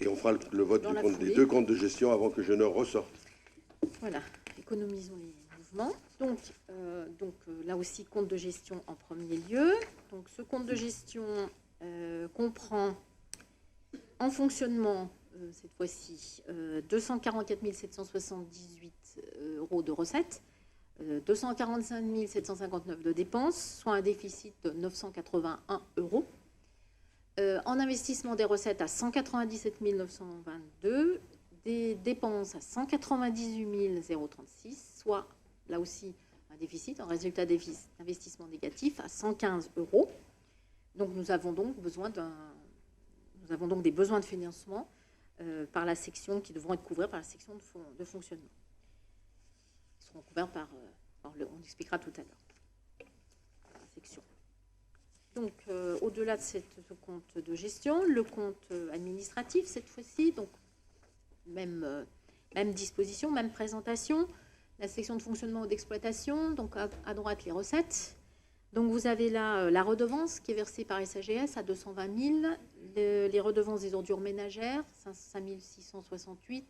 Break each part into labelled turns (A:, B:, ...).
A: Et on fera le vote des 2 comptes de gestion avant que je ne ressorte.
B: Voilà, économisons les mouvements. Donc, là aussi, compte de gestion en premier lieu. Donc, ce compte de gestion comprend en fonctionnement, cette fois-ci, 244 778 € de recettes, 245 759 de dépenses, soit un déficit de 981 €. En investissement, des recettes à 197 922, des dépenses à 198 036, soit là aussi un déficit, un résultat d'investissement négatif à 115 €. Donc nous avons donc des besoins de financement par la section qui devront être couverts par la section de fonctionnement. Ils seront couverts on expliquera tout à l'heure la section. Donc, au-delà de ce compte de gestion, le compte administratif, cette fois-ci, donc même disposition, même présentation, la section de fonctionnement ou d'exploitation, donc à droite, les recettes. Donc, vous avez là la redevance qui est versée par SAGS à 220 000, les redevances des ordures ménagères, 5 668,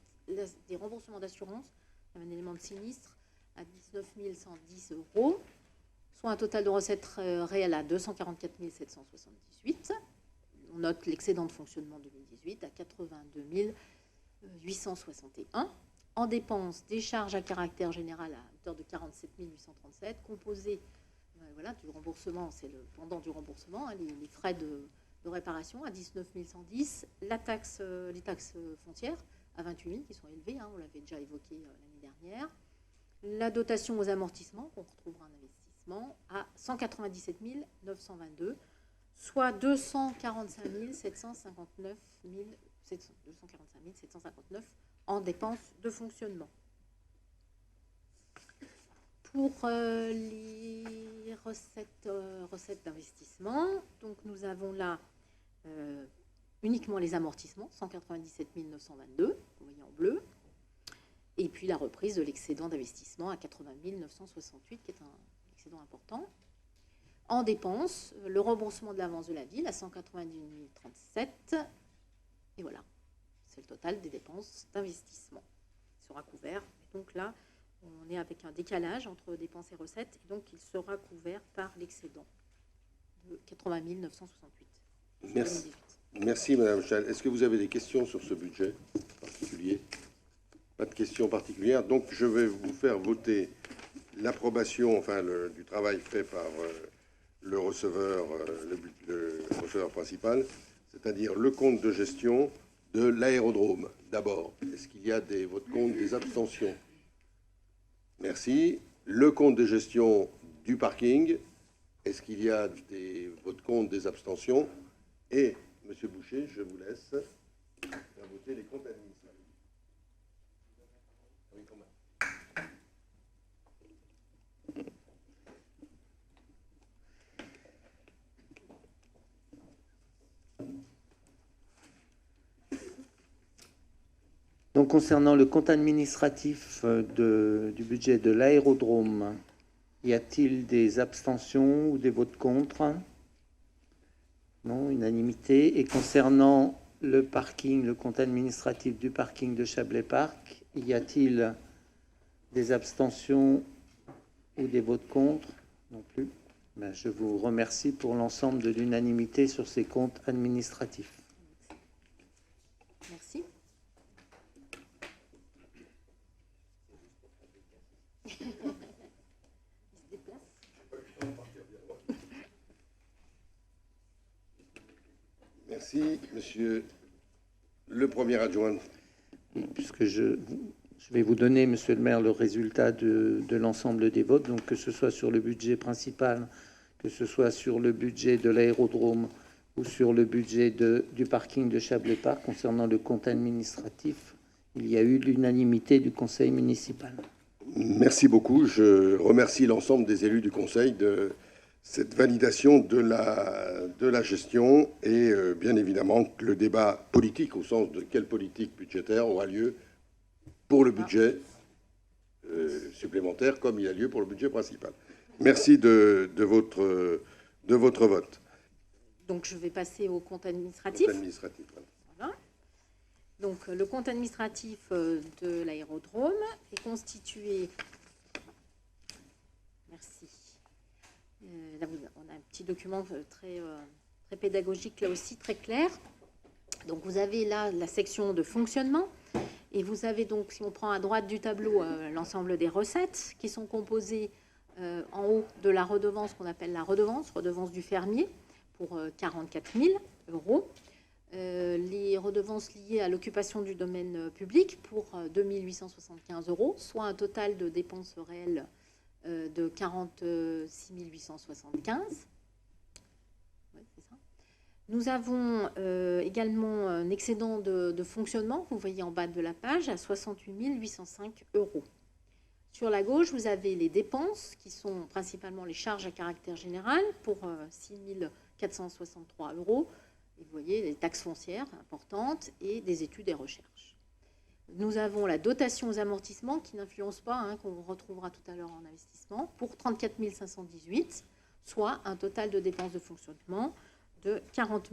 B: des remboursements d'assurance, un élément de sinistre, à 19 110 €. Soit un total de recettes réelles à 244 778. On note l'excédent de fonctionnement 2018 à 82 861. En dépenses, des charges à caractère général à hauteur de 47 837, composées du remboursement, c'est le pendant du remboursement, les frais de réparation à 19 110, les taxes foncières à 28 000 qui sont élevées, on l'avait déjà évoqué l'année dernière. La dotation aux amortissements, qu'on retrouvera en investissement, à 197 922, soit 245 759 en dépenses de fonctionnement. Pour les recettes d'investissement, donc nous avons là uniquement les amortissements, 197 922, vous voyez en bleu. Et puis la reprise de l'excédent d'investissement à 80 968, qui est un excédent important. En dépenses, le remboursement de l'avance de la ville à 190 037. Et voilà, c'est le total des dépenses d'investissement qui sera couvert. Et donc là, on est avec un décalage entre dépenses et recettes. Et donc, il sera couvert par l'excédent de 80 968.
A: Merci. Merci, Madame Chal. Est-ce que vous avez des questions sur ce budget particulier ? Pas de questions particulières. Donc, je vais vous faire voter l'approbation du travail fait par le receveur principal, c'est-à-dire le compte de gestion de l'aérodrome. D'abord, est-ce qu'il y a des votes contre, des abstentions? Merci. Le compte de gestion du parking, est-ce qu'il y a des votes contre, des abstentions? Et, Monsieur Boucher, je vous laisse faire voter les comptes administratifs.
C: Donc, concernant le compte administratif du budget de l'aérodrome, y a-t-il des abstentions ou des votes contre? Non, unanimité. Et concernant le parking, le compte administratif du parking de Chablais Parc, y a-t-il des abstentions ou des votes contre? Non plus. Je vous remercie pour l'ensemble de l'unanimité sur ces comptes administratifs.
B: Merci.
A: Merci, Monsieur le Premier adjoint.
C: Puisque je vais vous donner, Monsieur le maire, le résultat de l'ensemble des votes, donc que ce soit sur le budget principal, que ce soit sur le budget de l'aérodrome ou sur le budget du parking de Chablais Parc, concernant le compte administratif, il y a eu l'unanimité du conseil municipal.
A: Merci beaucoup. Je remercie l'ensemble des élus du conseil de cette validation de la gestion et bien évidemment que le débat politique, au sens de quelle politique budgétaire, aura lieu pour le budget supplémentaire comme il a lieu pour le budget principal. Merci de votre vote.
B: Donc je vais passer au compte administratif.
A: Compte administratif.
B: Voilà. donc le compte administratif de l'aérodrome est constitué. Merci. Là, on a un petit document très pédagogique, là aussi, très clair. Donc, vous avez là la section de fonctionnement. Et vous avez donc, si on prend à droite du tableau, l'ensemble des recettes qui sont composées en haut de la redevance qu'on appelle la redevance du fermier, pour 44 000 euros. Les redevances liées à l'occupation du domaine public pour 2 875 euros, soit un total de dépenses réelles de 46 875. Ouais, c'est ça. Nous avons également un excédent de fonctionnement, vous voyez en bas de la page, à 68 805 euros. Sur la gauche, vous avez les dépenses, qui sont principalement les charges à caractère général, pour 6 463 euros. Et vous voyez les taxes foncières importantes et des études et recherches. Nous avons la dotation aux amortissements qui n'influence pas, qu'on retrouvera tout à l'heure en investissement, pour 34 518, soit un total de dépenses de fonctionnement de 40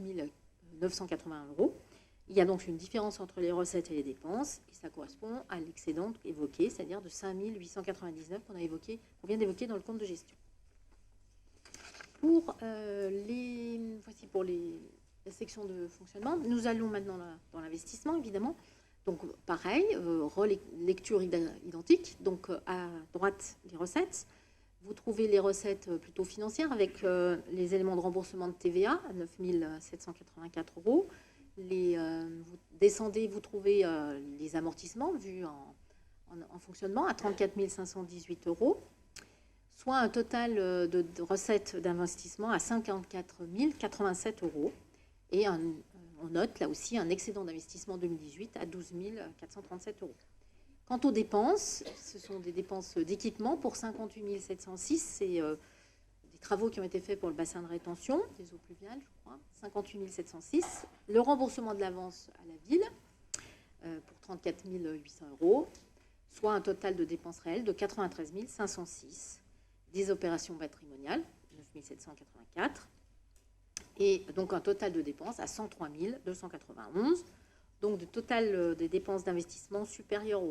B: 980 euros. Il y a donc une différence entre les recettes et les dépenses, et ça correspond à l'excédent évoqué, c'est-à-dire de 5 899 qu'on vient d'évoquer dans le compte de gestion. Voici pour la section de fonctionnement. Nous allons maintenant dans l'investissement, évidemment. Donc, pareil, lecture identique. Donc, à droite, les recettes. Vous trouvez les recettes plutôt financières avec les éléments de remboursement de TVA à 9 784 euros. Vous descendez, vous trouvez les amortissements vus en fonctionnement à 34 518 euros, soit un total de recettes d'investissement à 54 087 euros. Et on note là aussi un excédent d'investissement 2018 à 12 437 euros. Quant aux dépenses, ce sont des dépenses d'équipement pour 58 706. C'est des travaux qui ont été faits pour le bassin de rétention des eaux pluviales, je crois. 58 706. Le remboursement de l'avance à la ville pour 34 800 euros, soit un total de dépenses réelles de 93 506. Des opérations patrimoniales, 9 784. Et donc un total de dépenses à 103 291. Donc le total des dépenses d'investissement supérieur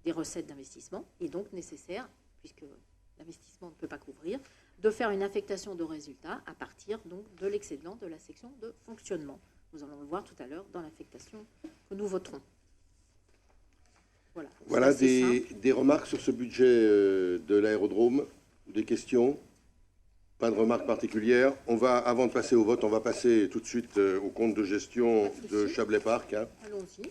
B: des recettes d'investissement, et donc nécessaire, puisque l'investissement ne peut pas couvrir, de faire une affectation de résultats à partir donc de l'excédent de la section de fonctionnement. Nous allons le voir tout à l'heure dans l'affectation que nous voterons.
A: Voilà des remarques sur ce budget de l'aérodrome, des questions? Pas de remarques particulières. Avant de passer au vote, on va passer tout de suite au compte de gestion de Chablais Parc.
B: Allons-y.